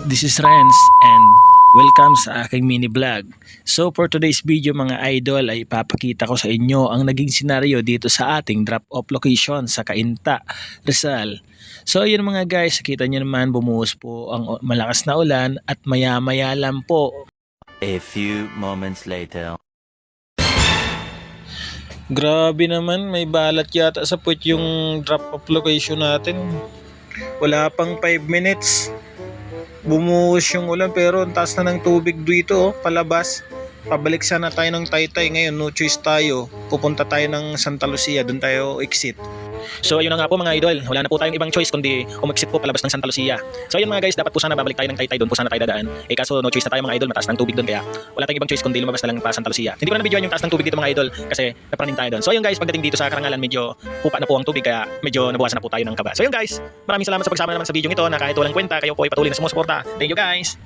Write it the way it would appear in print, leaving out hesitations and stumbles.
this is Renz and welcome sa aking mini vlog. So for today's video mga idol ay ipapakita ko sa inyo ang naging senaryo dito sa ating drop-off location sa Cainta, Rizal. So yun mga guys, kita nyo naman bumuhos po ang malakas na ulan at maya-maya lang po. A few moments later. Grabe naman, may balat yata sa puwet yung drop-off location natin. Wala pang 5 minutes. Bumuhos yung ulan pero ang taas na ng tubig dito palabas. Pabalik sana tayo ng Taytay ngayon, no choice tayo. Pupunta tayo ng Santa Lucia, doon tayo exit. So ayun na nga po mga idol, wala na po tayong ibang choice kundi umexit po palabas ng Santa Lucia. So ayun mga guys, dapat po sana babalik tayo ng Taytay, doon po sana tayo dadaan. Kaso no choice na tayo mga idol, mataas ng tubig doon kaya wala tayong ibang choice kundi lumabas na lang pa Santa Lucia. Hindi ko na nabidyoan yung taas ng tubig dito mga idol kasi napranin tayo doon. So ayun guys, pagdating dito sa Karangalan medyo pupa na po ang tubig kaya medyo nabawasan na po tayo ng kaba. So ayun guys, maraming salamat sa pagsama naman sa video ito na kahit walang kwenta kayo po ay patuloy na sumusuporta. Thank you guys!